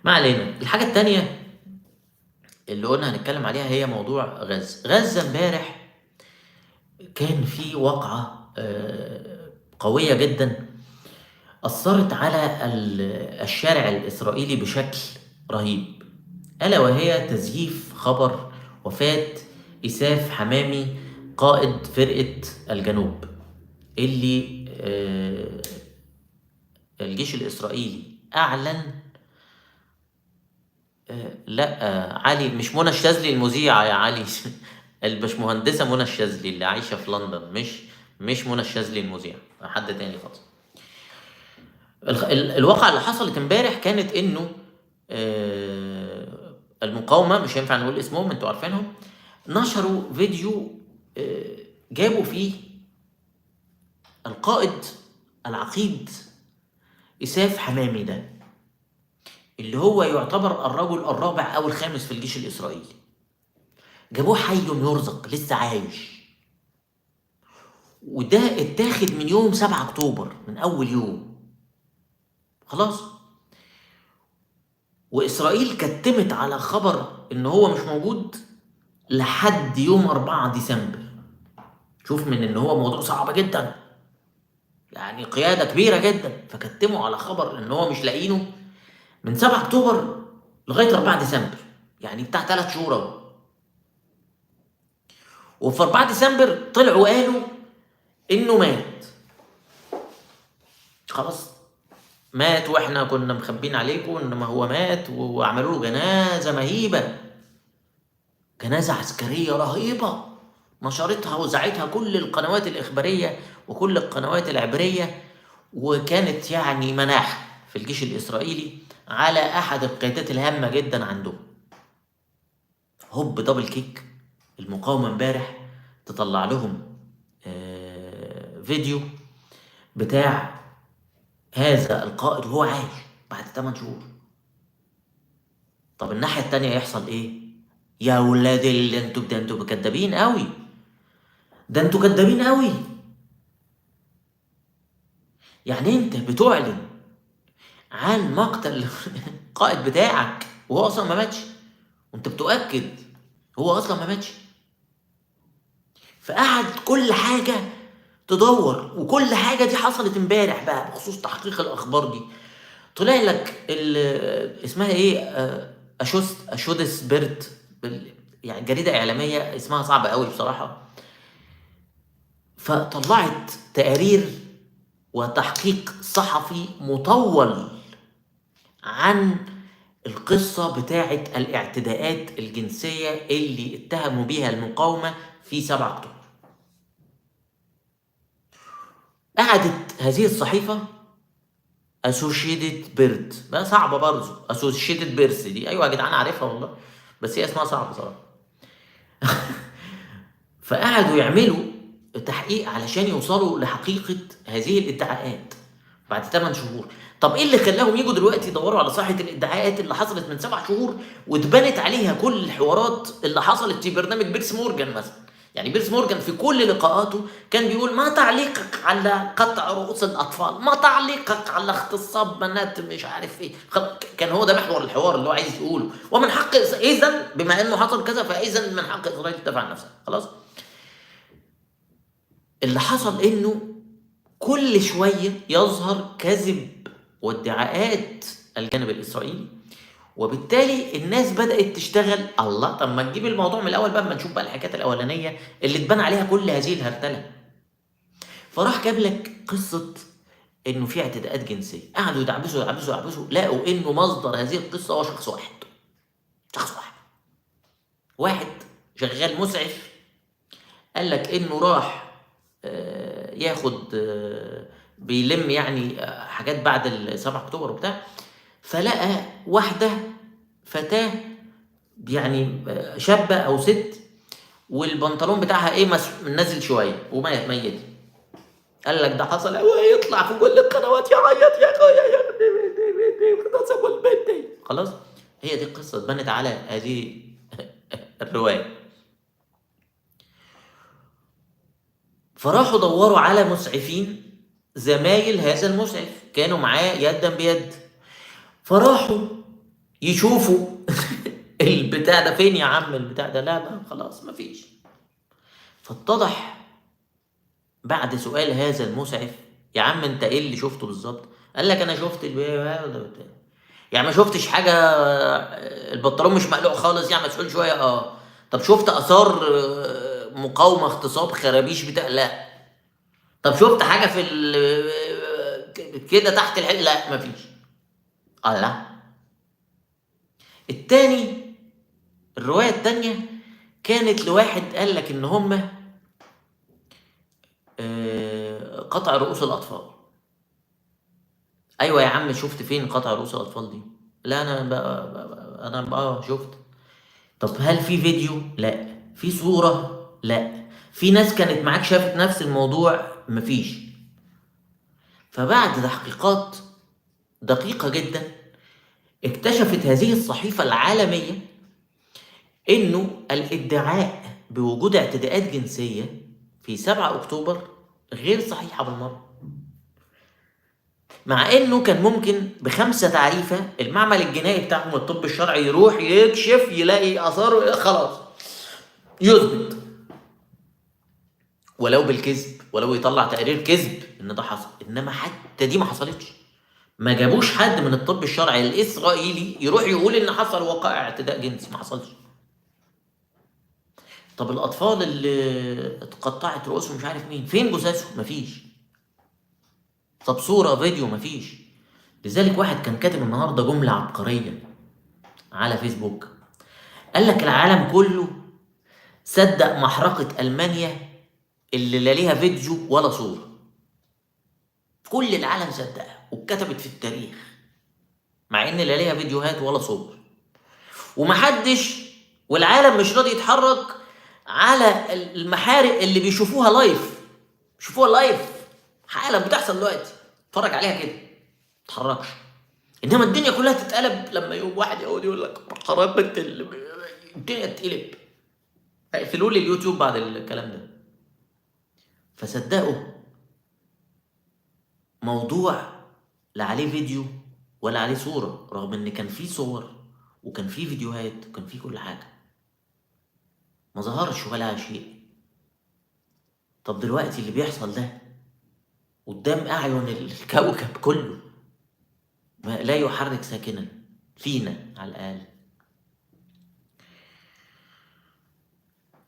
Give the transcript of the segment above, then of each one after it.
ما علينا. الحاجة التانية اللي قلنا هنتكلم عليها هي موضوع غزة. غزة امبارح كان في واقعة قوية جدا أثرت على الشارع الإسرائيلي بشكل رهيب، ألا وهي تزييف خبر وفاة إساف حمامي قائد فرقة الجنوب، اللي الجيش الإسرائيلي أعلن. لا، علي مش منى الشاذلي المذيعة يا علي. البشمهندسة منى الشاذلي اللي عايشة في لندن، مش منى الشاذلي المذيعة، حد تاني خالص. الواقعة اللي حصلت امبارح كانت انه المقاومة، مش هينفع نقول اسمهم انتوا عارفينهم، نشروا فيديو جابوا فيه القائد العقيد إساف حمامي ده، اللي هو يعتبر الرجل الرابع او الخامس في الجيش الاسرائيلي. جابوه حي يرزق لسه عايش، وده اتاخد من يوم 7 اكتوبر، من اول يوم خلاص. واسرائيل كتمت على خبر ان هو مش موجود لحد يوم 4 ديسمبر. شوف، من ان هو موضوع صعب جدا، يعني قيادة كبيرة جدا، فكتموا على خبر ان هو مش لاقينه من 7 اكتوبر لغاية 4 ديسمبر، يعني بتاع 3 شهور اهو. وفي 4 ديسمبر طلعوا قالوا انه مات، خلاص مات واحنا كنا مخبين عليكم، انما هو مات، وعملوا له جنازة مهيبة، جنازة عسكرية رهيبة نشرتها وزعتها كل القنوات الإخبارية وكل القنوات العبرية، وكانت يعني مناحة في الجيش الإسرائيلي على أحد القيادات الهامة جدا عندهم. هوب دبل كيك، المقاومة امبارح تطلع لهم فيديو بتاع هذا القائد وهو عايش بعد 8 شهور. طب الناحية التانية يحصل ايه؟ يا ولاد اللي انتوا كدابين قوي، ده انتوا كدابين قوي. يعني انت بتعلن عن مقتل القائد بتاعك وهو اصلا ما ماتش، وانت بتؤكد هو اصلا ما ماتش. فقعد كل حاجة تدور، وكل حاجة دي حصلت امبارح بقى بخصوص تحقيق الاخبار دي. طلع لك اسمها ايه، اشودس بيرت، يعني جريدة اعلامية اسمها صعب قوي بصراحة، فطلعت تقارير وتحقيق صحفي مطول عن القصة بتاعة الاعتداءات الجنسية اللي اتهموا بيها المقاومة في 7 أكتوبر. قعدت هذه الصحيفة اسوشيتد بيرد، بقى صعبة برضه، اسوشيتد بيرس دي، ايوه يا جدعان عارفها والله، بس هي اسمها صعب صراحة. فقعدوا يعملوا تحقيق علشان يوصلوا لحقيقة هذه الادعاءات بعد 8 شهور. طب ايه اللي خلاهم يجوا دلوقتي يدوروا على صحة الادعاءات اللي حصلت من 7 شهور واتبنت عليها كل الحوارات اللي حصلت في برنامج بيرس مورجان مثلا؟ يعني بيرس مورجان في كل لقاءاته كان بيقول: ما تعليقك على قطع رؤوس الاطفال؟ ما تعليقك على اغتصاب بنات مش عارف ايه؟ كان هو ده محور الحوار اللي هو عايز يقوله. ومن حق اذا بما انه حصل كذا فاذا من حق اسرائيل تدافع عن نفسها. خلاص. اللي حصل انه كل شوية يظهر كذب وادعاءات الجانب الإسرائيلي، وبالتالي الناس بدأت تشتغل. الله، طب ما نجيب الموضوع من الأول بقى، ما نشوف بقى الحكايات الأولانية اللي اتبنى عليها كل هذه الهرتلة. فراح جاب لك قصة إنه في اعتداءات جنسية، قعدوا يدعبسوا يدعبسوا يدعبسوا، لقوا إنه مصدر هذه القصة هو شخص واحد. شخص واحد، واحد شغال مسعف، قال لك إنه راح ياخد بيلم يعني حاجات بعد 7 اكتوبر وبتاع، فلقى واحده فتاه يعني شابه او ست، والبنطلون بتاعها ايه نازل شويه ميت. قال لك ده حصل، هو يطلع في كل القنوات يعيط: يا اخويا يا اغتصبوا البنت. خلاص، هي دي القصه اتبنت على هذه الروايه. فراحوا دوروا على مسعفين زمايل هذا المسعف كانوا معاه يدا بيد، فراحوا يشوفوا البتاع ده فين يا عم، البتاع ده لا ما خلاص مفيش. فاتضح بعد سؤال هذا المسعف، يا عم انت ايه اللي شفته بالظبط؟ قال لك انا شفت يعني ما شفتش حاجه، البنطلون مش مقلوع خالص يعني مسؤول شويه اه. طب شفت اثار مقاومه، اغتصاب، خرابيش بتاع؟ لا. طب شفت حاجه في كده تحت لا مفيش. الله. التاني، الروايه التانيه كانت لواحد قال لك ان هم قطع رؤوس الاطفال. ايوه يا عم شفت فين قطع رؤوس الاطفال دي؟ لا انا شفت. طب هل في فيديو؟ لا. في صورة؟ لا. في ناس كانت معاك شافت نفس الموضوع؟ مفيش. فبعد تحقيقات دقيقة جدا اكتشفت هذه الصحيفة العالمية انه الادعاء بوجود اعتداءات جنسية في 7 اكتوبر غير صحيحة بالمرة. مع انه كان ممكن ب5 تعريفة المعمل الجنائي بتاعهم الطب الشرعي يروح يكشف يلاقي اثار خلاص يثبت، ولو بالكذب، ولو يطلع تقرير كذب ان ده حصل. انما حتى دي ما حصلتش. ما جابوش حد من الطب الشرعي الاسرائيلي يروح يقول ان حصل وقائع اعتداء جنسي، ما حصلش. طب الاطفال اللي اتقطعت رؤوسهم مش عارف مين، فين جثثهم؟ مفيش. طب صوره فيديو؟ مفيش. لذلك واحد كان كاتب النهارده جمله عبقريه على فيسبوك، قال لك العالم كله صدق محرقه المانيا اللي لا ليها فيديو ولا صوره. كل العالم صدقها واتكتبت في التاريخ، مع ان لا ليها فيديوهات ولا صور. ومحدش، والعالم مش راضي يتحرك على المحارق اللي بيشوفوها لايف. بيشوفوها لايف حالا بتحصل دلوقتي، اتفرج عليها كده، ما تتحركش. انما الدنيا كلها تتقلب لما يوم واحد يقعد يقول لك حركت الدنيا تتقلب. اقفلوا لي اليوتيوب بعد الكلام ده. فصدقوا موضوع لا عليه فيديو ولا عليه صورة، رغم ان كان فيه صور وكان فيه فيديوهات وكان فيه كل حاجة، ما ظهرش ولا شيء. طب دلوقتي اللي بيحصل ده قدام أعين الكوكب كله ما لا يحرك ساكنا فينا على الأقل.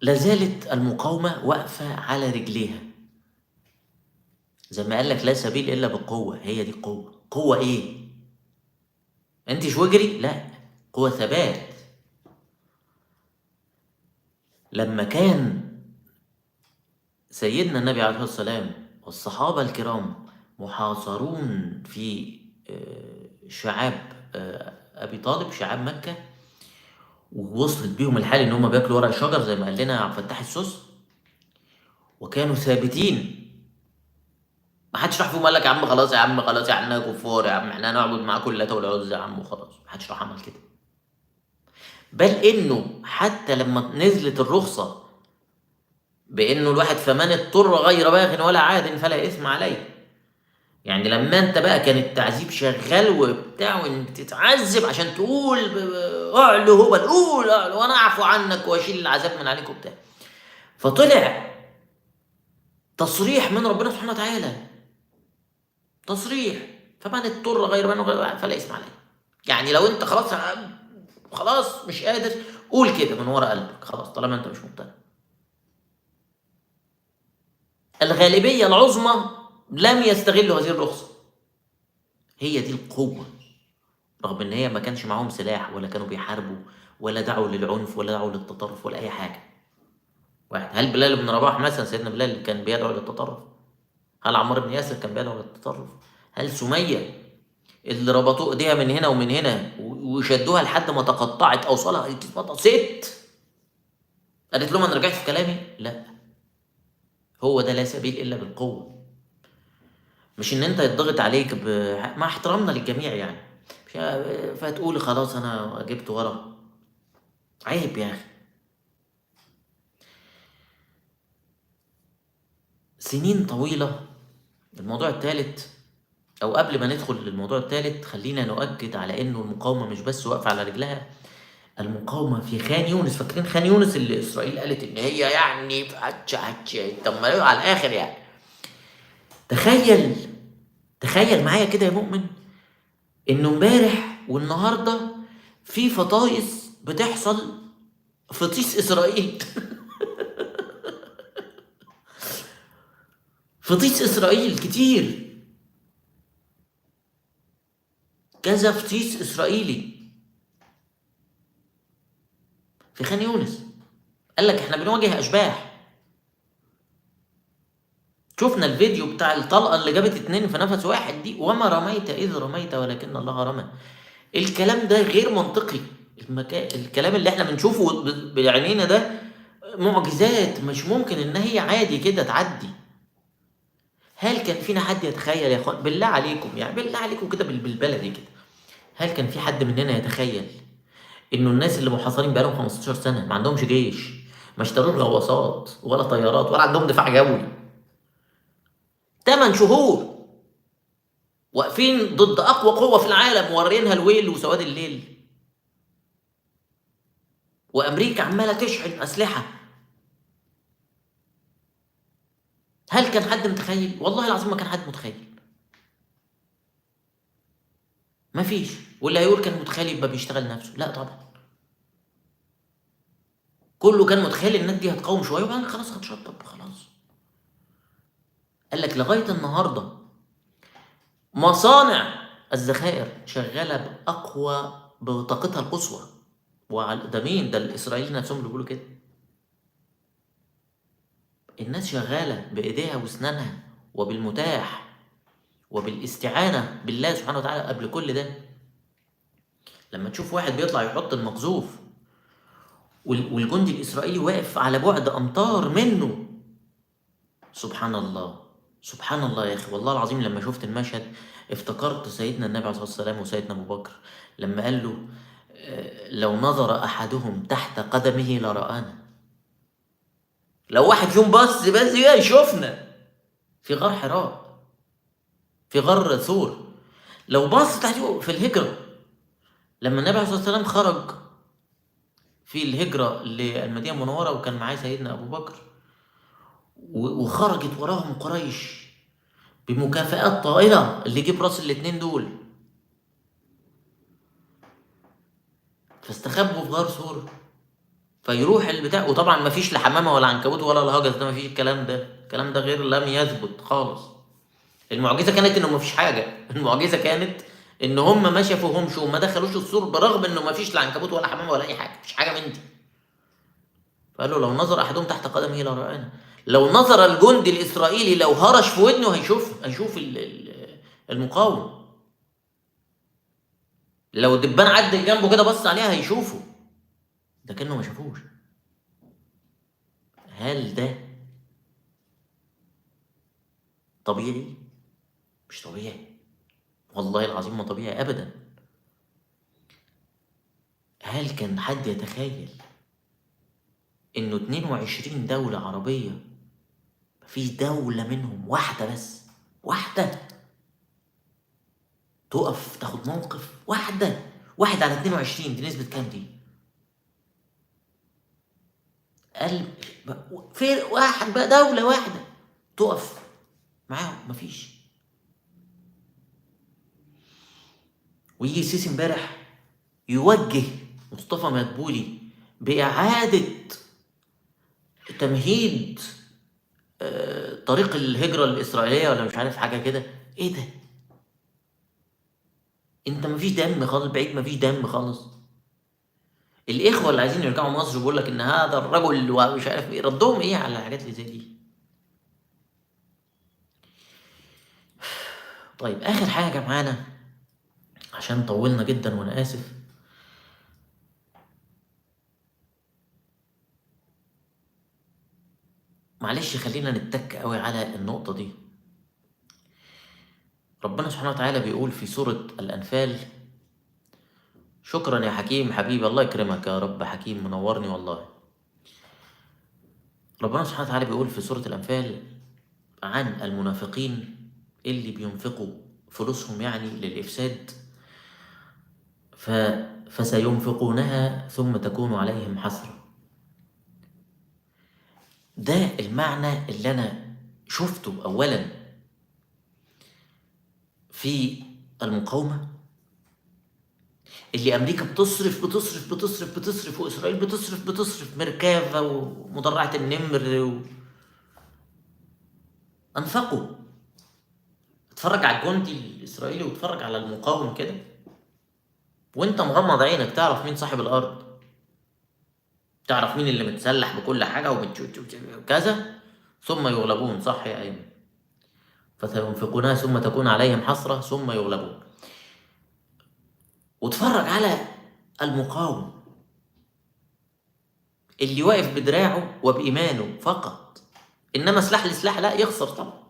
لازالت المقاومة واقفة على رجليها، زي ما قال لك لا سبيل إلا بالقوة. هي دي القوة. قوة إيه؟ أنت شوجري؟ لا، قوة ثبات. لما كان سيدنا النبي عليه الصلاة والسلام والصحابة الكرام محاصرون في شعاب أبي طالب، شعاب مكة، ووصلت بيهم الحال إن هم بياكلوا ورق شجر زي ما قال لنا عبد الفتاح السوس، وكانوا ثابتين. ما حدش راح فيهم قال لك يا عم خلاص يا عم خلاص يا عم كفار يا عم احنا هنعبد معاكم اللات والعزى يا عم وخلاص. ما حدش راح عمل كده. بل إنه حتى لما نزلت الرخصة بإنه الواحد فمن اضطر غير باغ ولا عاد فلا إثم عليه، يعني لما انت بقى كان التعذيب شغال وبتاع وانك تتعذب عشان تقول اعلو هبل، قول اعلو وانا اعفو عنك واشيل العذاب من عليك وبتاع، فطلع تصريح من ربنا سبحانه وتعالى، تصريح فمن اضطر غير من فلا اسم عليه. يعني لو انت خلاص خلاص مش قادر قول كده من ورا قلبك خلاص طالما انت مش مقتنع. الغالبيه العظمى لم يستغلوا هذه الرخصه. هي دي القوه، رغم ان هي ما كانش معاهم سلاح ولا كانوا بيحاربوا ولا دعوا للعنف ولا دعوا للتطرف ولا اي حاجه. واحد، هل بلال بن رباح مثلا سيدنا بلال كان بيدعو للتطرف؟ هل عمار بن ياسر كان بيدعو للتطرف؟ هل سميه اللي ربطوا ايديها من هنا ومن هنا وشدوها لحد ما تقطعت اوصالها ست قالت لهم انا رجعت في كلامي؟ لا. هو ده لا سبيل الا بالقوه. مش ان انت يتضغط عليك مع احترامنا للجميع يعني فتقول خلاص انا جبت ورا. عيب يا اخي. سنين طويلة. الموضوع الثالث او قبل ما ندخل للموضوع الثالث خلينا نؤكد على انه المقاومه مش بس واقفه على رجلها، المقاومه في خان يونس. فاكرين خان يونس اللي اسرائيل قالت ان هي يعني طب ما على الاخر يعني. تخيل معايا كده يا مؤمن انه امبارح والنهارده في فطايس بتحصل في طيس اسرائيل. في طيس اسرائيل كتير، كذا فتيس اسرائيلي في خان يونس. قال لك احنا بنواجه اشباح. شفنا الفيديو بتاع الطلقه اللي جابت 2 في نفس واحد دي، وما رميت اذ رميت ولكن الله رمى. الكلام ده غير منطقي. الكلام اللي احنا بنشوفه بعينينا ده معجزات، مش ممكن ان هي عادي كده تعدي. هل كان فينا حد يتخيل يا اخوان، بالله عليكم يعني بالله عليكم كده بالبلدي كده، هل كان في حد مننا يتخيل انه الناس اللي محاصرين بقالهم 15 سنه ما عندهمش جيش، ما اشتروش غواصات ولا طيارات ولا عندهم دفاع جوي، 8 شهور واقفين ضد اقوى قوه في العالم وورينها الويل وسواد الليل، وامريكا عماله تشحن اسلحه؟ هل كان حد متخيل؟ والله العظيم ما كان حد متخيل. ما فيش. واللي هيقول كان متخيل يبقى بيشتغل نفسه. لا طبعا، كله كان متخيل الناس دي هتقاوم شويه وبعدين خلاص هتشطب خلاص. قال لك لغايه النهارده مصانع الذخائر شغاله باقوى بطاقتها القصوى. ده مين؟ ده الاسرائيليين نفسهم اللي بيقولوا كده. الناس شغاله بايديها واسنانها وبالمتاح وبالاستعانه بالله سبحانه وتعالى. قبل كل ده لما تشوف واحد بيطلع يحط المقذوف والجندي الاسرائيلي واقف على بعد امتار منه، سبحان الله سبحان الله يا اخي. والله العظيم لما شفت المشهد افتكرت سيدنا النبي عليه الصلاه والسلام وسيدنا ابو بكر لما قال له لو نظر احدهم تحت قدمه لرآنا. لو واحد فيهم بس يشوفنا في غار حراء، في غار ثور، لو بص تحته في الهجره. لما النبي عليه الصلاه والسلام خرج في الهجره للمدينه المنوره وكان معاه سيدنا ابو بكر، وخرجت وراهم قريش بمكافآت طائلة اللي يجيب راس الاتنين دول، فاستخبوا في غار ثور. فيروح البتاع، وطبعا مفيش لا حمامة ولا عنكبوت ولا الهجس ده، مفيش الكلام ده. الكلام ده غير لم يثبت خالص. المعجزة كانت انه مفيش حاجة. المعجزة كانت ان هم ما شافوهمش وما دخلوش السور برغم انه مفيش لا عنكبوت ولا حمامة ولا اي حاجة، مفيش حاجة من دي. فقالوا لو نظر احدهم تحت قدمه لرآنا. لو نظر الجندي الاسرائيلي لو هرش في ودنه هيشوف المقاوم. لو دبان عدى جنبه كده بص عليها هيشوفه، ده كأنه ما شافوش. هل ده طبيعي؟ مش طبيعي، والله العظيم ما طبيعي ابدا. هل كان حد يتخيل انه 22 دولة عربية مفيش دولة منهم واحدة بس، واحدة تقف تاخد موقف؟ واحد على 22، دي نسبة كام دي؟ قلب في واحد بقى، دولة واحدة تقف معاهم؟ مفيش. ويجي السيسي امبارح يوجه مصطفى مدبولي بإعادة تمهيد طريق الهجرة الإسرائيلية ولا مش عارف حاجة كده. إيه ده؟ أنت مفيش دم خالص، بعيد مفيش دم خالص. الإخوة اللي عايزين يرجعوا مصر بيقول لك إن هذا الرجل ومش عارف إيه، ردهم إيه على الحاجات اللي زي دي؟ طيب آخر حاجة معانا عشان طولنا جدا وأنا آسف. معلش خلينا نتك قوي على النقطة دي. ربنا سبحانه وتعالى بيقول في سورة الأنفال، شكرا يا حكيم حبيبي، الله يكرمك يا رب، حكيم منورني والله. ربنا سبحانه وتعالى بيقول في سورة الأنفال عن المنافقين اللي بينفقوا فلوسهم يعني للإفساد، فسينفقونها ثم تكون عليهم حسرة. ده المعنى اللي أنا شفته أولا في المقاومة، اللي أمريكا بتصرف بتصرف بتصرف بتصرف، وإسرائيل بتصرف بتصرف، مركافة ومدرعة النمر أنفقوا. اتفرج على الجندي الإسرائيلي واتفرج على المقاوم كده، وانت مغمض عينك تعرف مين صاحب الأرض، تعرف مين اللي متسلح بكل حاجة وكذا. ثم يغلبون، صح يا أيمن؟ فسينفقونها ثم تكون عليهم حسرة ثم يغلبون. واتفرج على المقاوم اللي واقف بدراعه وبإيمانه فقط، إنما سلاح لسلاح لا، يخسر طبعا.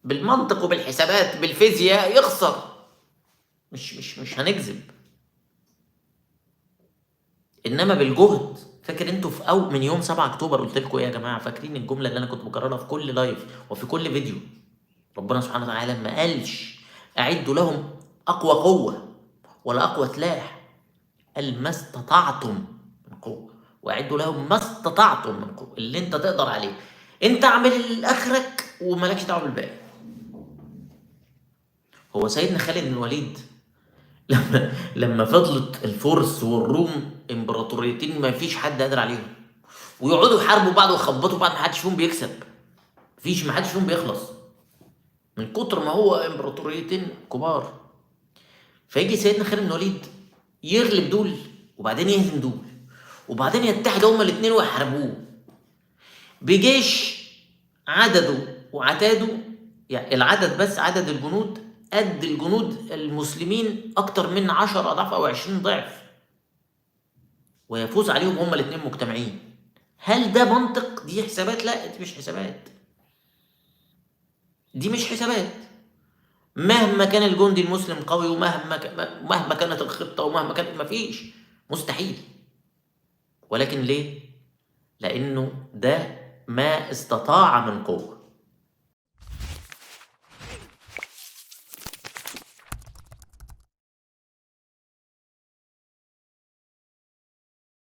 بالمنطق وبالحسابات بالفيزياء يخسر، مش هنكذب. إنما بالجهد. فاكر انتوا في من يوم 7 أكتوبر قلت لكم ايه يا جماعة؟ فاكرين الجملة اللي أنا كنت بكررها في كل لايف وفي كل فيديو؟ ربنا سبحانه وتعالى ما قالش أعدوا لهم أقوى قوة ولا أقوى سلاح، قال ما استطعتم من قوة، وأعدوا لهم ما استطعتم من قوة، اللي أنت تقدر عليه. أنت اعمل آخرك ومالكش دعوة بالباقي. هو سيدنا خالد بن الوليد لما فضلت الفرس والروم امبراطوريتين ما فيش حد قادر عليهم، ويقعدوا يحاربوا بعض ويخبطوا بعض، ما حدش فيهم بيكسب، ما حدش فيهم بيخلص من كتر ما هو امبراطوريتين كبار. فيجي سيدنا خالد بن الوليد يغلب دول وبعدين يهزم دول، وبعدين يتحدوا هما الاثنين ويحاربوه بجيش عدده وعتاده، يعني العدد بس، عدد الجنود قد الجنود المسلمين اكتر من 10 اضعاف او 20 ضعف، ويفوز عليهم هما الاثنين مجتمعين. هل ده منطق؟ دي حسابات؟ لا، دي مش حسابات، دي مش حسابات. مهما كان الجندي المسلم قوي، مهما كانت الخطة، ومهما كانت، مفيش، مستحيل. ولكن ليه؟ لأنه ده ما استطاع من قوة.